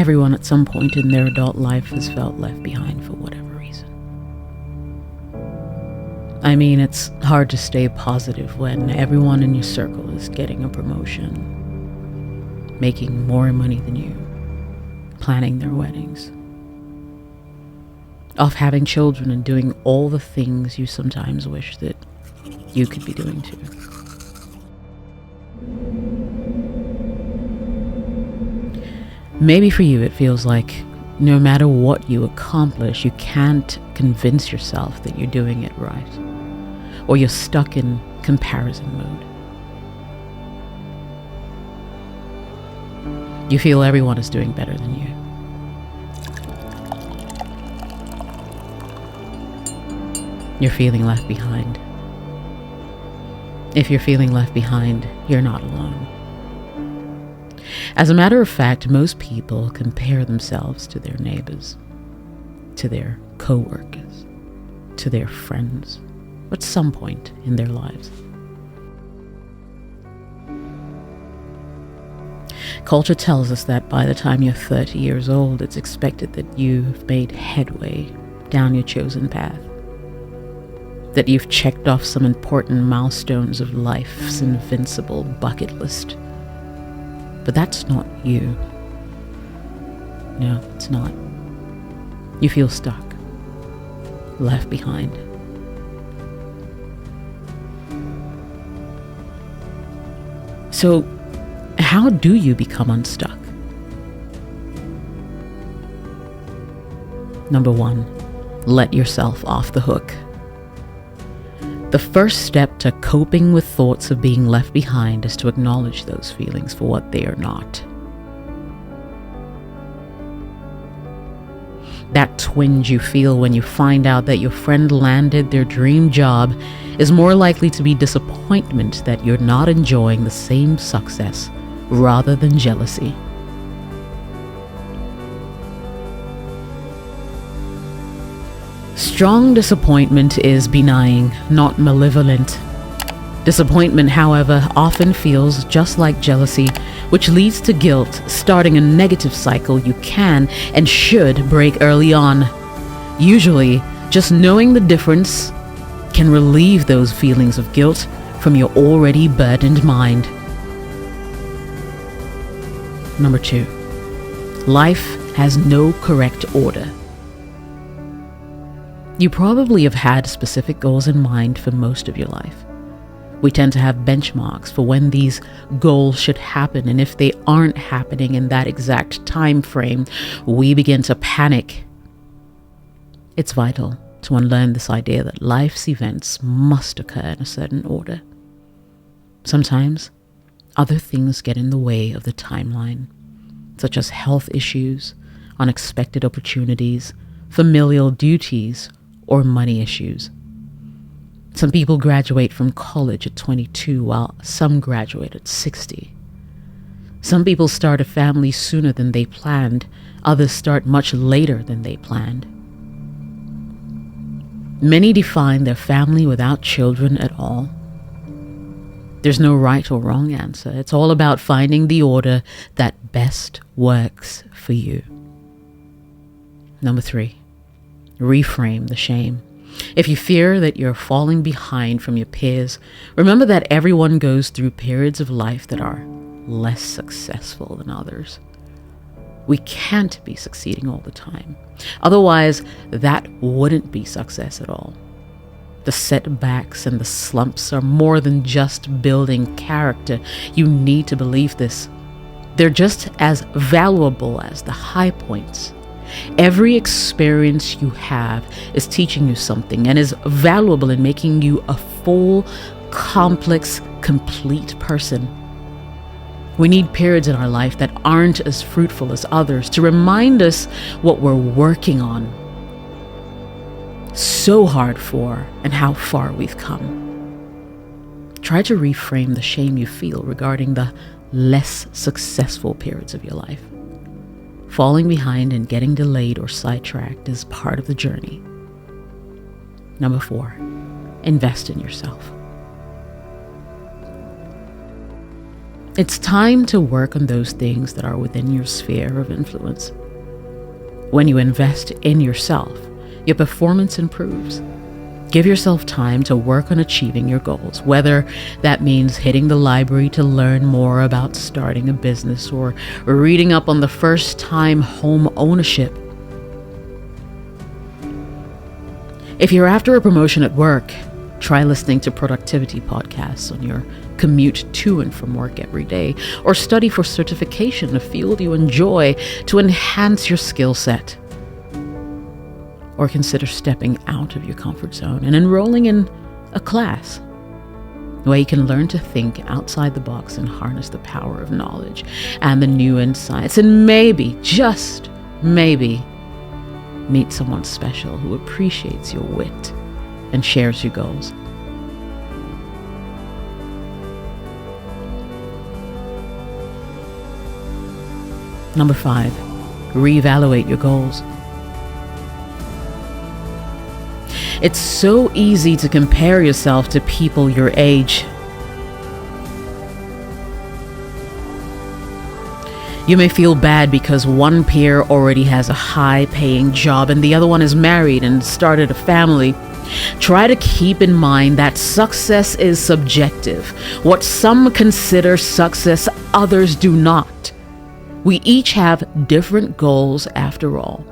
Everyone at some point in their adult life has felt left behind for whatever reason. I mean, it's hard to stay positive when everyone in your circle is getting a promotion, making more money than you, planning their weddings, off having children and doing all the things you sometimes wish that you could be doing too. Maybe for you it feels like no matter what you accomplish, you can't convince yourself that you're doing it right, or you're stuck in comparison mode. You feel everyone is doing better than you. You're feeling left behind. If you're feeling left behind, you're not alone. As a matter of fact, most people compare themselves to their neighbors, to their co-workers, to their friends, at some point in their lives. Culture tells us that by the time you're 30 years old, it's expected that you've made headway down your chosen path, that you've checked off some important milestones of life's invincible bucket list. But that's not you. No, it's not. You feel stuck, left behind. So, how do you become unstuck? Number 1, let yourself off the hook. The first step to coping with thoughts of being left behind is to acknowledge those feelings for what they are not. That twinge you feel when you find out that your friend landed their dream job is more likely to be disappointment that you're not enjoying the same success rather than jealousy. Strong disappointment is benign, not malevolent. Disappointment, however, often feels just like jealousy, which leads to guilt, starting a negative cycle you can and should break early on. Usually, just knowing the difference can relieve those feelings of guilt from your already burdened mind. Number 2, life has no correct order. You probably have had specific goals in mind for most of your life. We tend to have benchmarks for when these goals should happen, and if they aren't happening in that exact time frame, we begin to panic. It's vital to unlearn this idea that life's events must occur in a certain order. Sometimes, other things get in the way of the timeline, such as health issues, unexpected opportunities, familial duties, or money issues. Some people graduate from college at 22, while some graduate at 60. Some people start a family sooner than they planned, others start much later than they planned. Many define their family without children at all. There's no right or wrong answer. It's all about finding the order that best works for you. Number 3, reframe the shame. If you fear that you're falling behind from your peers, remember that everyone goes through periods of life that are less successful than others. We can't be succeeding all the time. Otherwise, that wouldn't be success at all. The setbacks and the slumps are more than just building character. You need to believe this. They're just as valuable as the high points. Every experience you have is teaching you something and is valuable in making you a full, complex, complete person. We need periods in our life that aren't as fruitful as others to remind us what we're working on so hard for and how far we've come. Try to reframe the shame you feel regarding the less successful periods of your life. Falling behind and getting delayed or sidetracked is part of the journey. Number 4, invest in yourself. It's time to work on those things that are within your sphere of influence. When you invest in yourself, your performance improves. Give yourself time to work on achieving your goals, whether that means hitting the library to learn more about starting a business or reading up on the first-time home ownership. If you're after a promotion at work, try listening to productivity podcasts on your commute to and from work every day, or study for certification in a field you enjoy to enhance your skill set. Or consider stepping out of your comfort zone and enrolling in a class where you can learn to think outside the box and harness the power of knowledge and the new insights, and maybe, just maybe, meet someone special who appreciates your wit and shares your goals. Number 5, reevaluate your goals. It's so easy to compare yourself to people your age. You may feel bad because one peer already has a high-paying job and the other one is married and started a family. Try to keep in mind that success is subjective. What some consider success, others do not. We each have different goals after all.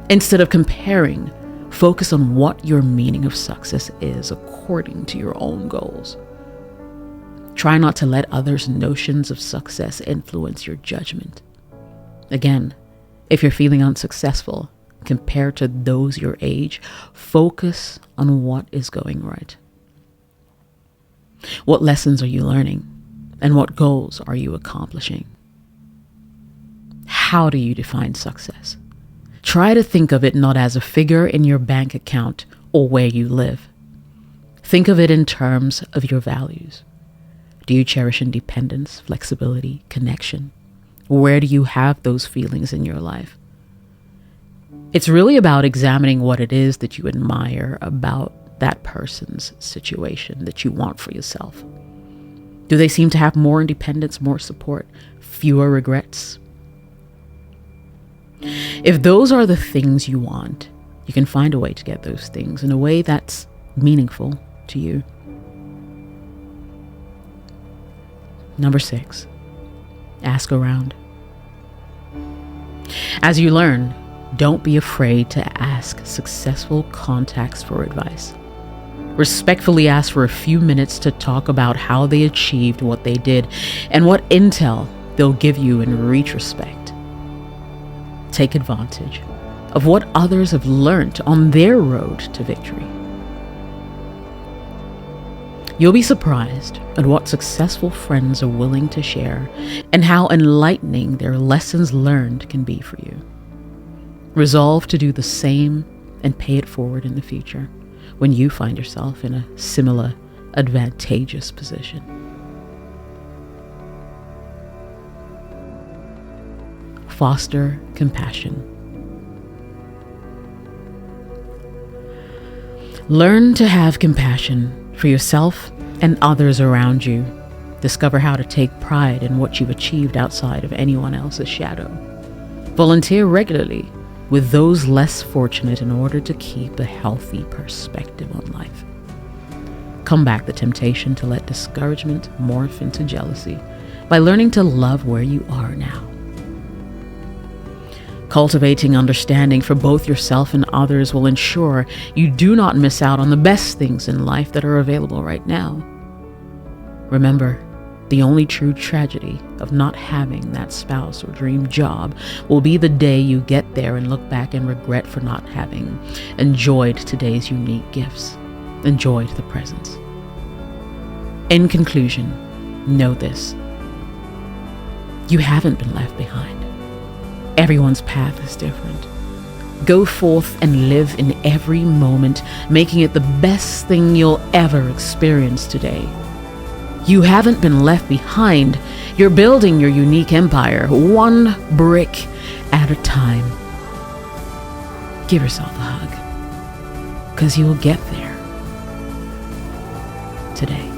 Instead of comparing, focus on what your meaning of success is according to your own goals. Try not to let others' notions of success influence your judgment. Again, if you're feeling unsuccessful compared to those your age, focus on what is going right. What lessons are you learning? And what goals are you accomplishing? How do you define success? Try to think of it not as a figure in your bank account or where you live. Think of it in terms of your values. Do you cherish independence, flexibility, connection? Where do you have those feelings in your life? It's really about examining what it is that you admire about that person's situation that you want for yourself. Do they seem to have more independence, more support, fewer regrets? If those are the things you want, you can find a way to get those things in a way that's meaningful to you. Number 6, ask around. As you learn, don't be afraid to ask successful contacts for advice. Respectfully ask for a few minutes to talk about how they achieved what they did and what intel they'll give you in retrospect. Take advantage of what others have learned on their road to victory. You'll be surprised at what successful friends are willing to share and how enlightening their lessons learned can be for you. Resolve to do the same and pay it forward in the future when you find yourself in a similar advantageous position. Foster compassion. Learn to have compassion for yourself and others around you. Discover how to take pride in what you've achieved outside of anyone else's shadow. Volunteer regularly with those less fortunate in order to keep a healthy perspective on life. Combat the temptation to let discouragement morph into jealousy by learning to love where you are now. Cultivating understanding for both yourself and others will ensure you do not miss out on the best things in life that are available right now. Remember, the only true tragedy of not having that spouse or dream job will be the day you get there and look back and regret for not having enjoyed today's unique gifts, enjoyed the present. In conclusion, know this: you haven't been left behind. Everyone's path is different. Go forth and live in every moment, making it the best thing you'll ever experience today. You haven't been left behind. You're building your unique empire, one brick at a time. Give yourself a hug, because you will get there today.